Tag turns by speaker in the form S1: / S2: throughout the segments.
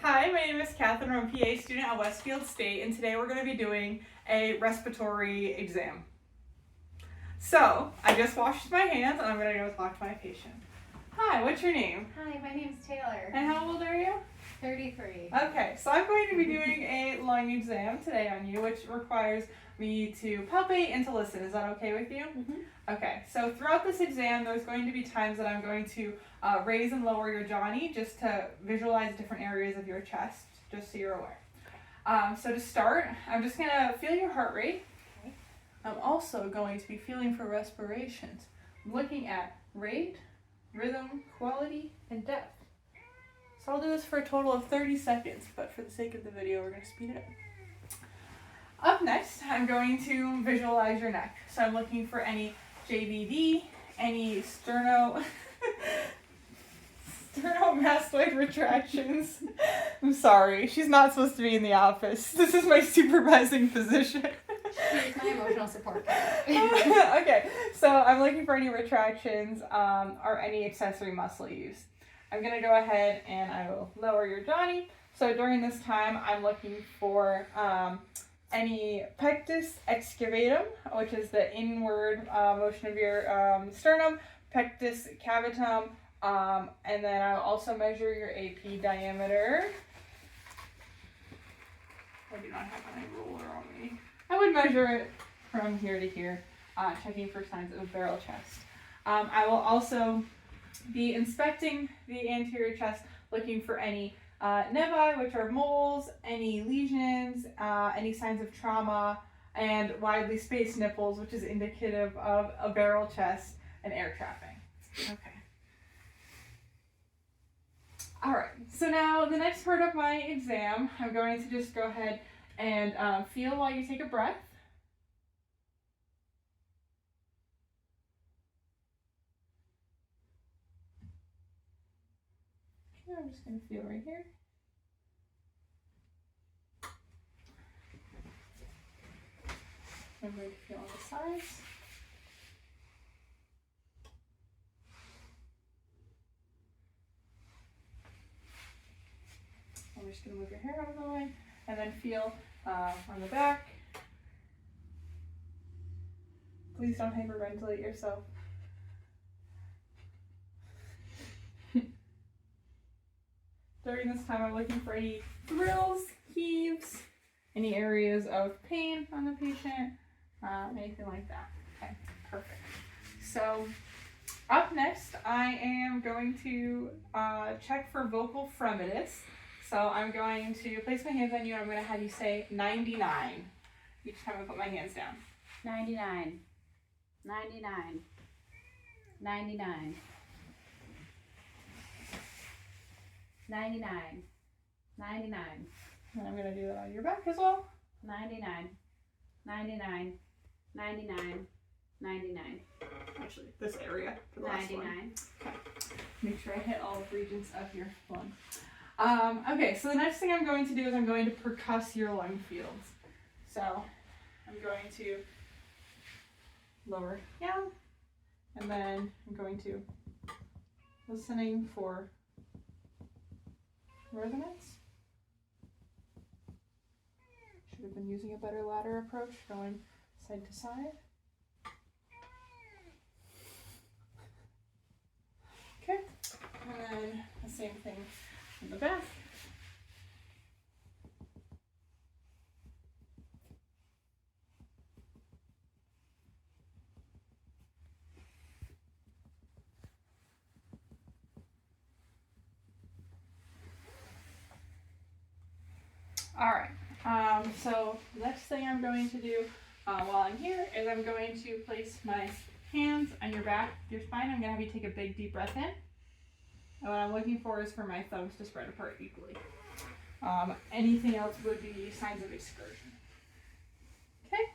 S1: Hi, my name is Catherine. I'm a PA student at Westfield State, and today we're going to be doing a respiratory exam. So, I just washed my hands, and I'm going to go talk to my patient. Hi, what's your name?
S2: Hi, my name's Taylar.
S1: And how old are you?
S2: 33.
S1: Okay, so I'm going to be doing a lung exam today on you, which requires me to palpate and to listen. Is that okay with you?
S2: Mm-hmm.
S1: Okay, so throughout this exam, there's going to be times that I'm going to raise and lower your Johnny just to visualize different areas of your chest, just so you're aware. So to start, I'm just going to feel your heart rate.
S2: Okay.
S1: I'm also going to be feeling for respirations, looking at rate, rhythm, quality, and depth. So I'll do this for a total of 30 seconds, but for the sake of the video, we're going to speed it up. Up next, I'm going to visualize your neck. So I'm looking for any JVD, any sternomastoid retractions. I'm sorry, she's not supposed to be in the office. This is my supervising physician.
S2: She's my emotional support cat.
S1: Okay, so I'm looking for any retractions or any accessory muscle use. I'm going to go ahead and I will lower your Johnny. So during this time, I'm looking for any pectus excavatum, which is the inward motion of your sternum, pectus cavitum, and then I'll also measure your AP diameter. I do not have my ruler on me. I would measure it from here to here, checking for signs of barrel chest. I will also be inspecting the anterior chest, looking for any nevi, which are moles, any lesions, any signs of trauma, and widely spaced nipples, which is indicative of a barrel chest and air trapping. Okay. All right, so now the next part of my exam, I'm going to just go ahead and feel while you take a breath. Okay, I'm just going to feel right here. I'm going to feel on the sides. I'm just going to move your hair out of the way and then feel on the back. Please don't hyperventilate yourself. During this time, I'm looking for any thrills, heaves, any areas of pain on the patient, anything like that. Okay, perfect. So up next, I am going to check for vocal fremitus. So I'm going to place my hands on you and I'm going to have you say 99 each time I put my hands down.
S2: 99. 99. 99. 99. 99.
S1: And I'm going to do that on your back as well.
S2: 99. 99. 99. 99.
S1: Actually, this area for the last
S2: 99.
S1: one. Okay. Make sure I hit all regions of your lung. Okay, so the next thing I'm going to do is I'm going to percuss your lung fields. So I'm going to lower down, and then I'm going to listening for resonance. Should have been using a better ladder approach, going side to side. Okay, and then the same thing in the back. All right, so the next thing I'm going to do while I'm here is I'm going to place my hands on your back, your spine. I'm going to have you take a big deep breath in. And what I'm looking for is for my thumbs to spread apart equally. Anything else would be signs of excursion. Okay.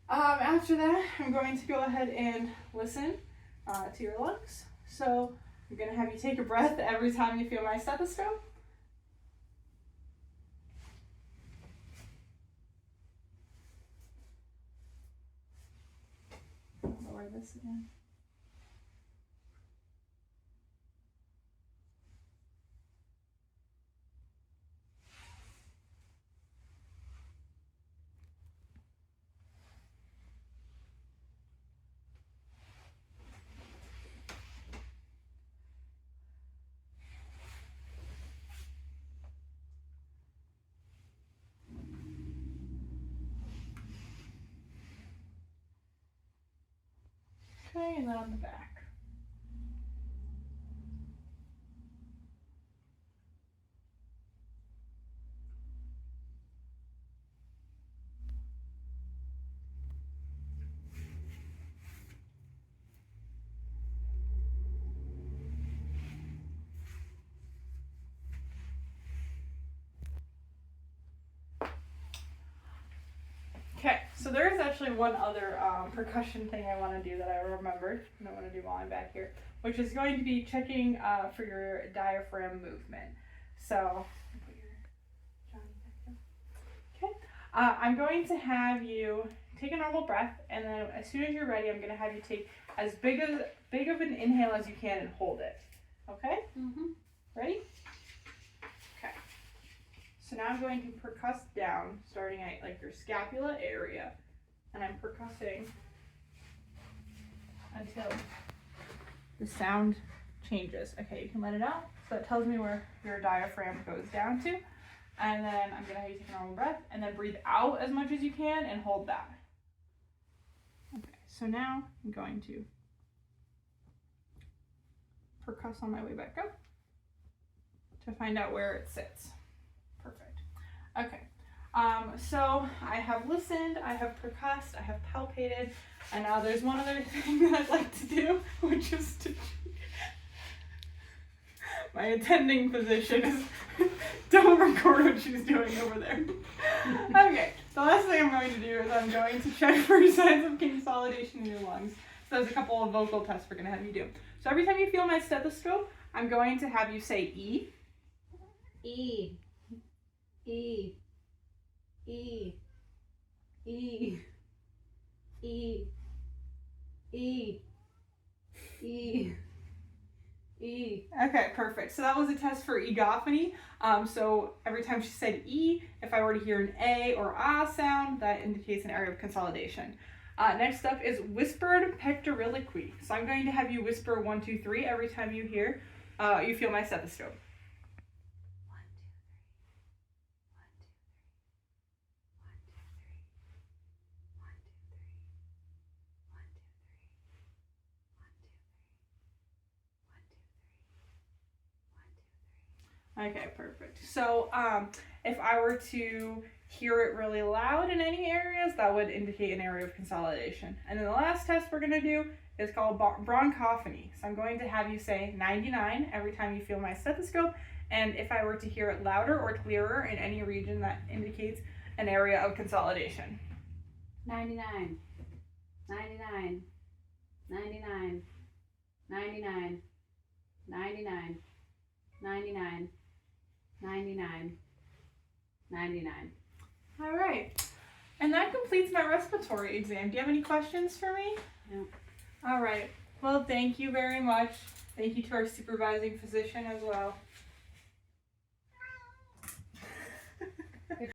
S1: After that, I'm going to go ahead and listen to your lungs. So I'm going to have you take a breath every time you feel my stethoscope. Lower this again. Okay, and then on the back. Okay, so there is actually one other percussion thing I want to do that I remembered, and I want to do while I'm back here, which is going to be checking for your diaphragm movement. So, put your Johnny back there. Okay, I'm going to have you take a normal breath, and then as soon as you're ready, I'm going to have you take as big of an inhale as you can and hold it. Okay?
S2: Mm-hmm.
S1: Ready? Okay. So now I'm going to percuss down, starting at like your scapula area, and I'm percussing until the sound changes. Okay, you can let it out. So it tells me where your diaphragm goes down to, and then I'm gonna have you take a normal breath, and then breathe out as much as you can, and hold that. Okay, so now I'm going to percuss on my way back up to find out where it sits. Perfect. Okay. So I have listened, I have percussed, I have palpated, and now there's one other thing that I'd like to do, which is to my attending physician is don't record what she's doing over there. Okay, the last thing I'm going to do is I'm going to check for signs of consolidation in your lungs. So there's a couple of vocal tests we're going to have you do. So every time you feel my stethoscope, I'm going to have you say E.
S2: E. E. E. E. E. E. E. E.
S1: Okay, perfect. So that was a test for egophony. So every time she said E, if I were to hear an A or ah sound, that indicates an area of consolidation. Next up is whispered pectoriliquy. So I'm going to have you whisper 1, 2, 3 every time you hear, you feel my stethoscope. 1, 2, 3. 1, 2, 3. 1, 2, 3. 1, 2, 3. 1, 2, 3. 1, 2, 3. Okay, perfect. So if I were to hear it really loud in any areas, that would indicate an area of consolidation. And then the last test we're going to do is called bronchophony. So I'm going to have you say 99 every time you feel my stethoscope. And if I were to hear it louder or clearer in any region, that indicates an area of consolidation.
S2: 99. 99. 99. 99. 99. 99. 99. 99.
S1: All right. And that completes my respiratory exam. Do you have any questions for me?
S2: No.
S1: All right. Well, thank you very much. Thank you to our supervising physician as well.